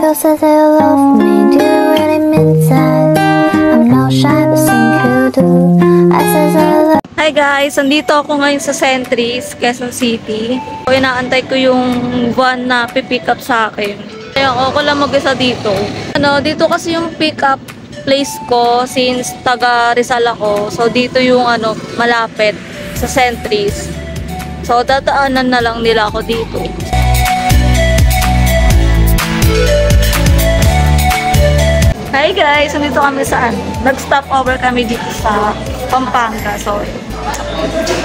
girl says they love me, do you really mean that? I'm not shy, but think you do. I says I love. Hi guys, nandito ako ngayon sa Centris, Quezon City. Inaantay ko yung van na pipick up sa akin. Kaya ako lang mag-isa dito. Dito kasi yung pick up place ko since taga Rizal ako. So dito yung malapit sa Centris. So dadaanan na lang nila ako dito. Hi guys, nandito kami saan? Nag-stop over kami dito sa Pampanga. So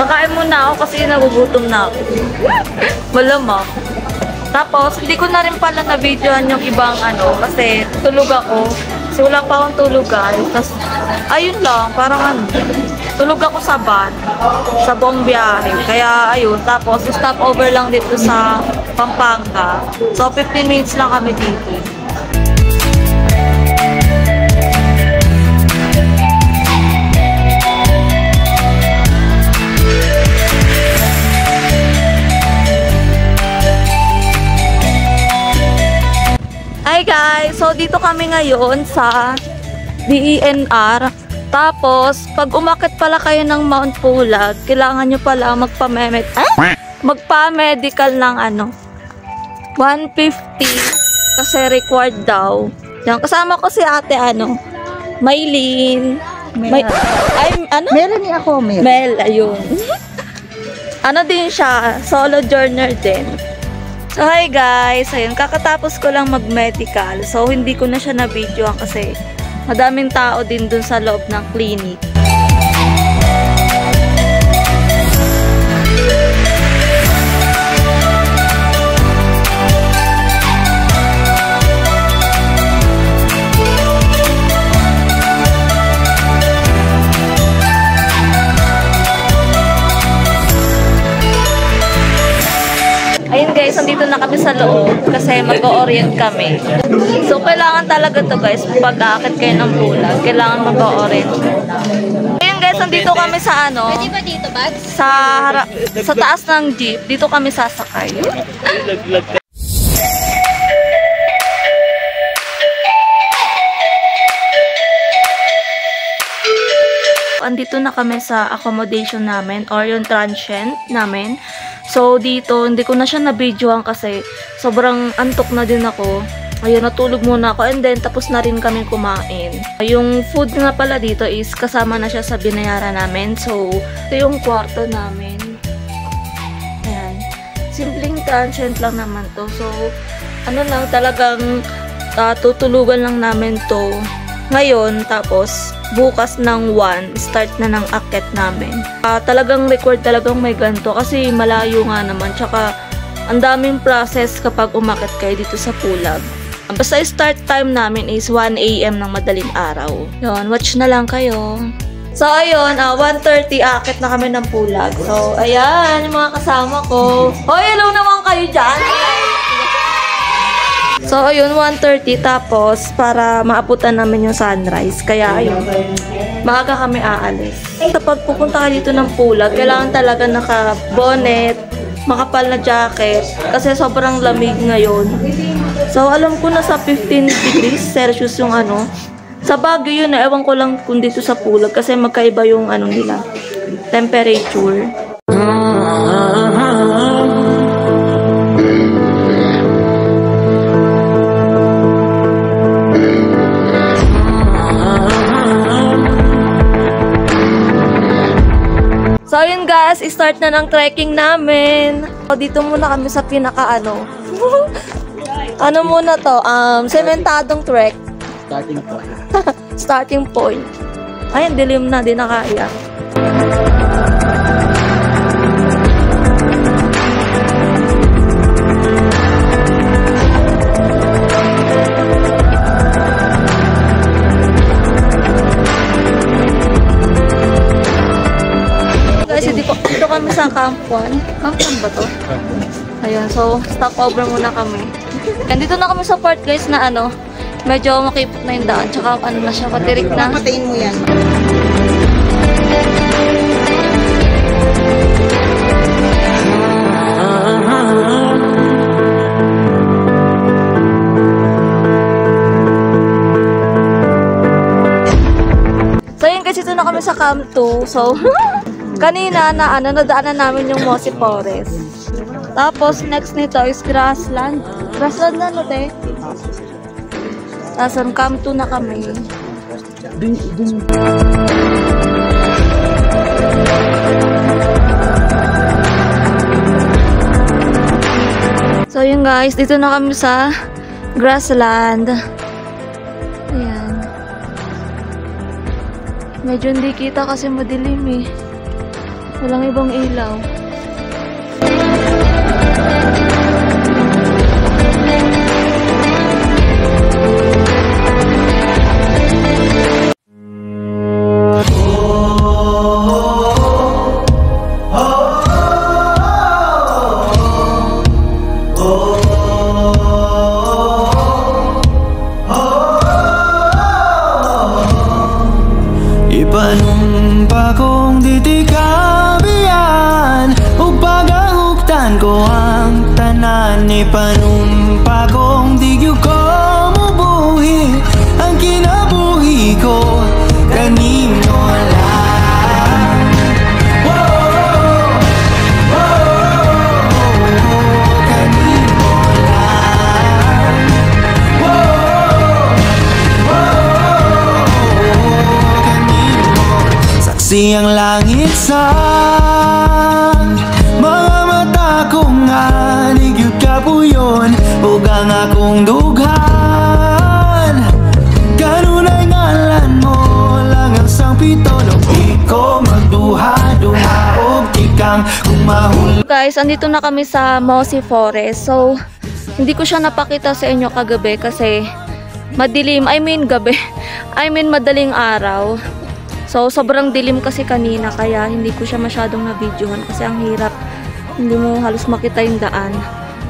kakain muna ako kasi nagugutom na ako. Malamang. Tapos, hindi ko na rin pala na-videoan yung ibang kasi tulog ako. Kasi wala pa akong tulog guys. Tapos, ayun lang, parang tulog ako sa van, sa buong biyahe. Kaya, ayun. Tapos, stop over lang dito sa Pampanga. So, 15 minutes lang kami dito. Hi guys! So, dito kami ngayon sa DENR. Tapos, pag umakit pala kayo ng Mount Pulag, kailangan nyo pala magpa-medical ng 150 kasi required daw. Yan, kasama ko si ate Maylin. Meron ni ako, Mel, ayun. Din siya, solo journer din. So, hi guys! Ayun, kakatapos ko lang mag-medical. So, hindi ko na siya na-videoan kasi madaming tao din dun sa loob ng clinic. Ayun guys, nandito na kami sa loob kasi mag-o-orient kami. So, kailangan talaga to guys, pag-aakit kayo ng pulag, kailangan mag-o-orient. Ayun guys, nandito kami sa Pwede ba dito, Bags? sa taas ng jeep. Dito kami sasakay. Andito na kami sa accommodation namin or yung transient namin. So, dito, hindi ko na siya na-videoan kasi sobrang antok na din ako. Ayun, natulog muna ako and then tapos na rin kami kumain. Yung food nga pala dito is kasama na siya sa binayaran namin. So, ito yung kwarto namin. Ayan. Simpleng transient lang naman to. So, talagang tutulugan lang namin to ngayon, tapos bukas ng 1, start na ng akit namin. Talagang record talagang may ganito kasi malayo nga naman. Tsaka, ang daming process kapag umakit kayo dito sa Pulag. Basta start time namin is 1 AM ng madaling araw. Yun, watch na lang kayo. So, ayun, 1:30 akit na kami ng Pulag. So, ayan, yung mga kasama ko. Hoy, hello naman kayo dyan! So, ayun, 1:30 tapos para maabutan namin yung sunrise. Kaya, ayun, maaga kami aalis. Kapag pupunta ka dito ng Pulag, kailangan talaga naka-bonnet, makapal na jacket, kasi sobrang lamig ngayon. So, alam ko na sa 15 degrees Celsius yung Sa Baguio yun, ewan ko lang kung dito sa Pulag, kasi magkaiba yung nila, temperature. So, yun guys, start na ng trekking namin. So, dito muna kami sa pinaka muna to? Sementadong trek. Starting point. Starting point. Ayun, dilim na, di na kaya. Dito kami sa Camp 1. Camp 1 ba to? Ayun, so stop over muna kami. And dito na kami sa part guys na medyo makipot na yung daan. Tsaka na siya, patirik na. Patayin mo yan. kami sa Camp 2. So, kanina nadaanan namin yung Mossy Forest. Tapos, next nito is Grassland. Grassland na, no, te? Tapos, Camp 2 na kami. So, yun guys, dito na kami sa Grassland. Ayan. Medyo hindi kita kasi madilim eh. Walang ibang ilaw. Ipanumpa kong ditikabian ug pagahugtan ko ang tanan. Ipanumpa kong digyo ko mubuhi ang kinabuhi ko kanino lang. Kanino lang. Saksi ang langit sa mga mata kong aligyod kapuyon ug ang akong dughan. Kanunay ngalan mo lang ang sangpito. Di ko magduha-duha og tikang kung mahul. Guys, andito na kami sa Mossy Forest. So, hindi ko siya napakita sa inyo kagabi kasi madilim. Madaling araw. So, sobrang dilim kasi kanina kaya hindi ko siya masyadong na-videohan kasi ang hirap. Hindi mo halos makita yung daan.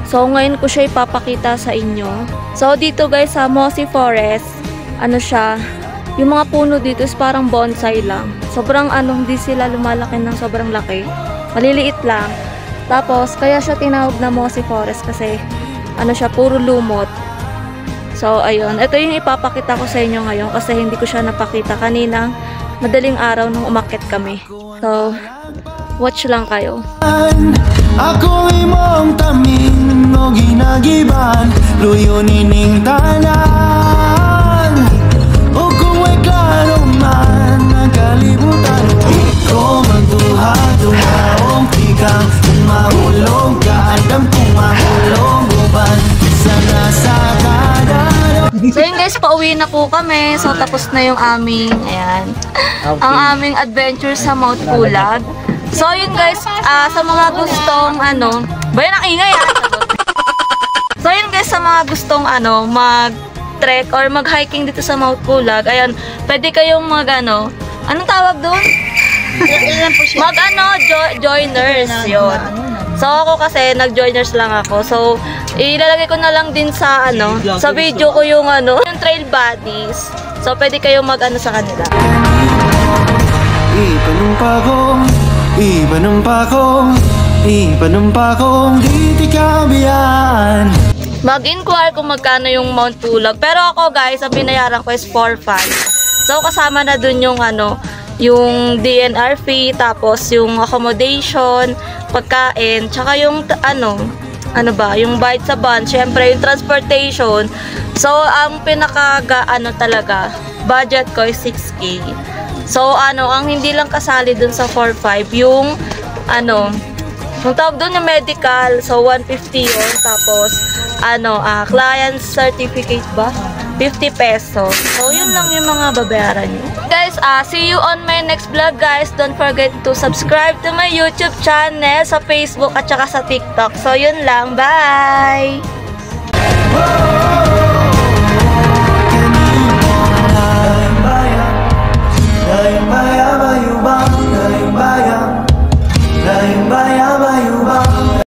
So, ngayon ko siya ipapakita sa inyo. So, dito guys sa Mossy Forest, ano siya, yung mga puno dito is parang bonsai lang. Sobrang hindi sila lumalaki ng sobrang laki. Maliliit lang. Tapos, kaya siya tinawag na Mossy Forest kasi siya, puro lumot. So, ayun. Ito yung ipapakita ko sa inyo ngayon kasi hindi ko siya napakita kanina. Madaling araw nung umakyat kami. So, watch lang kayo. Ako imong tamin o ginagiban, luyo nining tanan. O kung may klaro man ang kalibutan, di ko magduha-duha o tikang kung mahulog ka, andam kung mahulog uban sana sa kadaro. So yun guys, pauwi na po kami. So tapos na yung aming, ang aming adventure sa Mount Pulag. So yun guys, sa mga gustong bayan ang ingay So yun guys, sa mga gustong mag-trek or mag-hiking dito sa Mount Pulag, ayan, pwede kayong anong tawag doon? Joiners yun. So ako kasi nag-joiners lang ako. So ilalagay ko na lang din sa sa video ko yung yung trail buddies. So pwede kayong sa kanila. Ipanumpa kong ditikabihan. Mag-inquire kung magkano yung Mount Pulag. Pero ako guys, ang binayaran ko is 4,500. So kasama na dun yung yung DNR fee, tapos yung accommodation, pagkain, tsaka yung yung bayad sa van, syempre yung transportation. So ang talaga budget ko is 6K. So ang hindi lang kasali dun sa 4,500 yung yung tawag doon yung medical, so 150 yun. Tapos client certificate ba? 50 pesos. So yun lang yung mga babayaran nyo. Guys, see you on my next vlog guys. Don't forget to subscribe to my YouTube channel, sa Facebook at saka sa TikTok. So yun lang, bye!